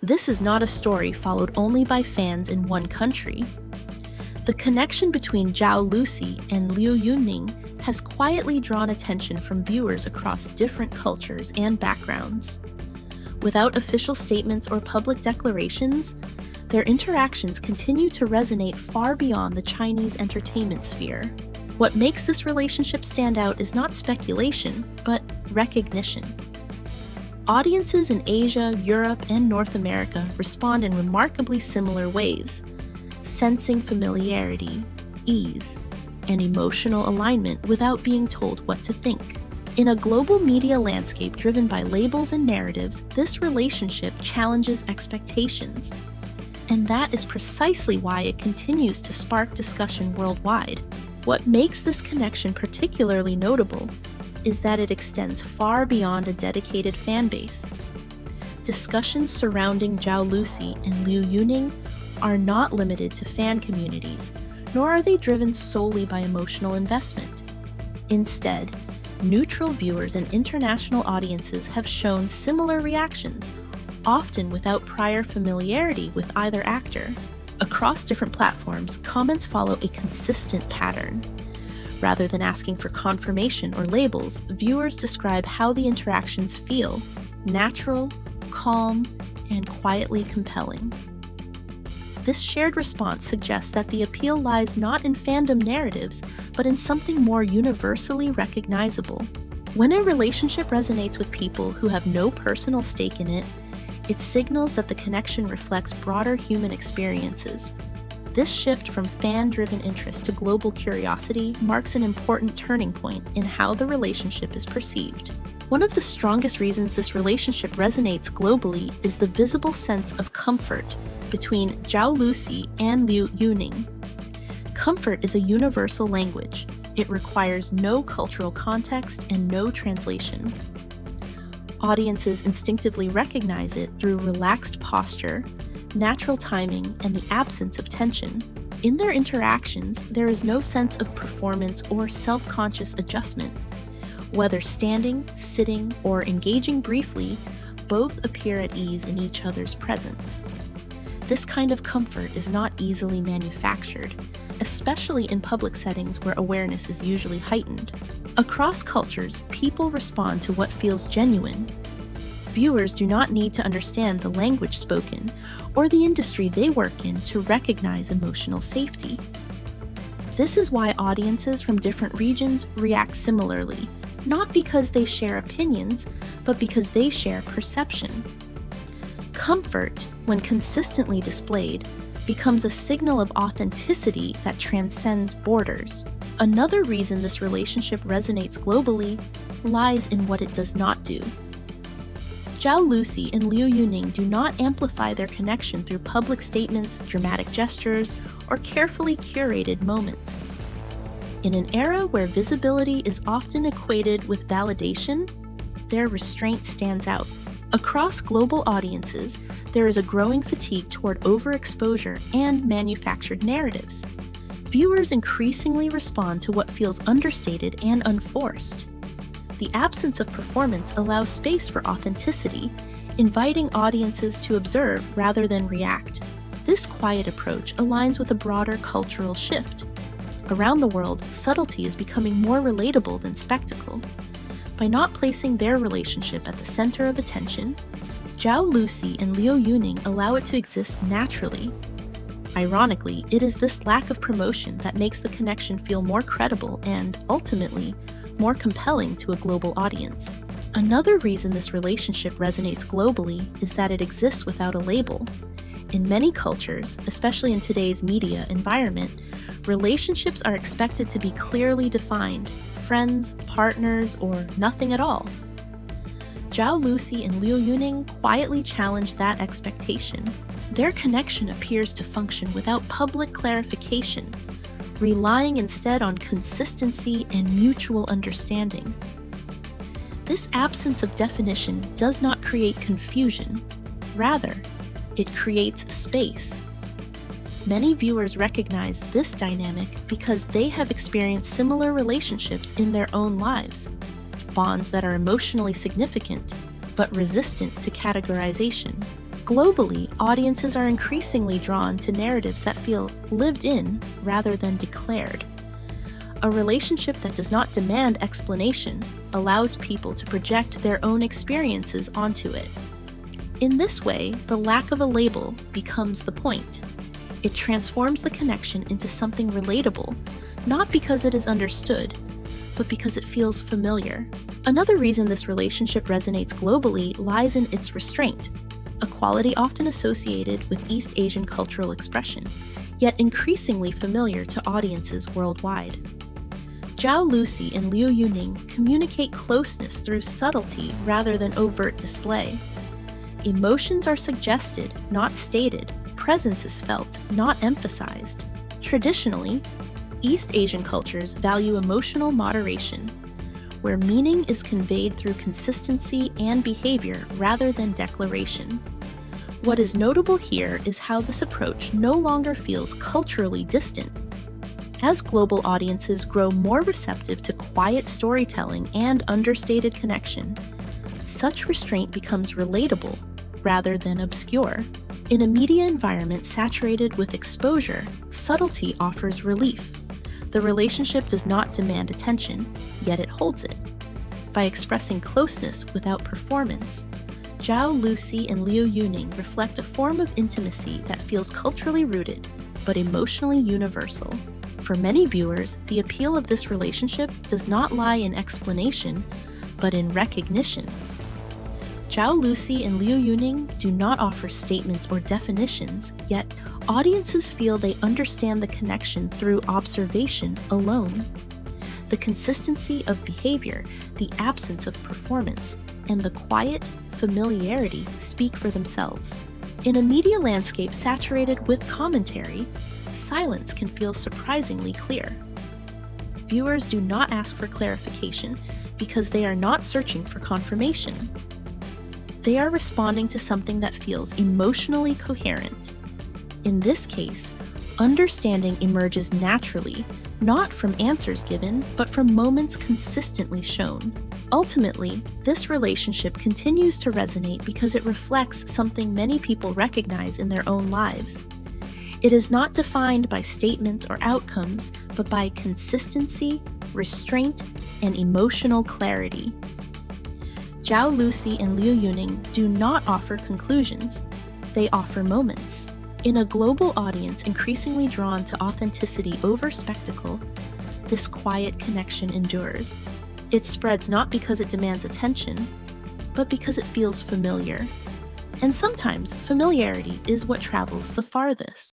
This is not a story followed only by fans in one country. The connection between Zhao Lusi and Liu Yuning has quietly drawn attention from viewers across different cultures and backgrounds. Without official statements or public declarations, their interactions continue to resonate far beyond the Chinese entertainment sphere. What makes this relationship stand out is not speculation, but recognition. Audiences in Asia, Europe, and North America respond in remarkably similar ways, sensing familiarity, ease, and emotional alignment without being told what to think. In a global media landscape driven by labels and narratives, this relationship challenges expectations. And that is precisely why it continues to spark discussion worldwide. What makes this connection particularly notable is that it extends far beyond a dedicated fan base. Discussions surrounding Zhao Lusi and Liu Yuning are not limited to fan communities, nor are they driven solely by emotional investment. Instead, neutral viewers and international audiences have shown similar reactions, often without prior familiarity with either actor. Across different platforms, comments follow a consistent pattern. Rather than asking for confirmation or labels, viewers describe how the interactions feel: natural, calm, and quietly compelling. This shared response suggests that the appeal lies not in fandom narratives, but in something more universally recognizable. When a relationship resonates with people who have no personal stake in it, it signals that the connection reflects broader human experiences. This shift from fan-driven interest to global curiosity marks an important turning point in how the relationship is perceived. One of the strongest reasons this relationship resonates globally is the visible sense of comfort between Zhao Lusi and Liu Yuning. Comfort is a universal language. It requires no cultural context and no translation. Audiences instinctively recognize it through relaxed posture, natural timing, and the absence of tension. In their interactions, there is no sense of performance or self-conscious adjustment. Whether standing, sitting, or engaging briefly, both appear at ease in each other's presence. This kind of comfort is not easily manufactured, especially in public settings where awareness is usually heightened. Across cultures, people respond to what feels genuine. Viewers do not need to understand the language spoken or the industry they work in to recognize emotional safety. This is why audiences from different regions react similarly, not because they share opinions, but because they share perception. Comfort, when consistently displayed, becomes a signal of authenticity that transcends borders. Another reason this relationship resonates globally lies in what it does not do. Zhao Lusi and Liu Yuning do not amplify their connection through public statements, dramatic gestures, or carefully curated moments. In an era where visibility is often equated with validation, their restraint stands out. Across global audiences, there is a growing fatigue toward overexposure and manufactured narratives. Viewers increasingly respond to what feels understated and unforced. The absence of performance allows space for authenticity, inviting audiences to observe rather than react. This quiet approach aligns with a broader cultural shift. Around the world, subtlety is becoming more relatable than spectacle. By not placing their relationship at the center of attention, Zhao Lusi and Liu Yuning allow it to exist naturally. Ironically, it is this lack of promotion that makes the connection feel more credible and, ultimately, more compelling to a global audience. Another reason this relationship resonates globally is that it exists without a label. In many cultures, especially in today's media environment, relationships are expected to be clearly defined: friends, partners, or nothing at all. Zhao Lusi and Liu Yuning quietly challenge that expectation. Their connection appears to function without public clarification, relying instead on consistency and mutual understanding. This absence of definition does not create confusion. Rather, it creates space. Many viewers recognize this dynamic because they have experienced similar relationships in their own lives, bonds that are emotionally significant but resistant to categorization. Globally, audiences are increasingly drawn to narratives that feel lived in rather than declared. A relationship that does not demand explanation allows people to project their own experiences onto it. In this way, the lack of a label becomes the point. It transforms the connection into something relatable, not because it is understood, but because it feels familiar. Another reason this relationship resonates globally lies in its restraint, a quality often associated with East Asian cultural expression, yet increasingly familiar to audiences worldwide. Zhao Lusi and Liu Yuning communicate closeness through subtlety rather than overt display. Emotions are suggested, not stated. Presence is felt, not emphasized. Traditionally, East Asian cultures value emotional moderation, where meaning is conveyed through consistency and behavior rather than declaration. What is notable here is how this approach no longer feels culturally distant. As global audiences grow more receptive to quiet storytelling and understated connection, such restraint becomes relatable rather than obscure. In a media environment saturated with exposure, subtlety offers relief. The relationship does not demand attention, yet it holds it. By expressing closeness without performance, Zhao Lusi and Liu Yuning reflect a form of intimacy that feels culturally rooted, but emotionally universal. For many viewers, the appeal of this relationship does not lie in explanation, but in recognition. Zhao Lusi and Liu Yuning do not offer statements or definitions, yet audiences feel they understand the connection through observation alone. The consistency of behavior, the absence of performance, and the quiet familiarity speak for themselves. In a media landscape saturated with commentary, silence can feel surprisingly clear. Viewers do not ask for clarification because they are not searching for confirmation. They are responding to something that feels emotionally coherent. In this case, understanding emerges naturally, not from answers given, but from moments consistently shown. Ultimately, this relationship continues to resonate because it reflects something many people recognize in their own lives. It is not defined by statements or outcomes, but by consistency, restraint, and emotional clarity. Zhao Lusi and Liu Yuning do not offer conclusions, they offer moments. In a global audience increasingly drawn to authenticity over spectacle, this quiet connection endures. It spreads not because it demands attention, but because it feels familiar. And sometimes familiarity is what travels the farthest.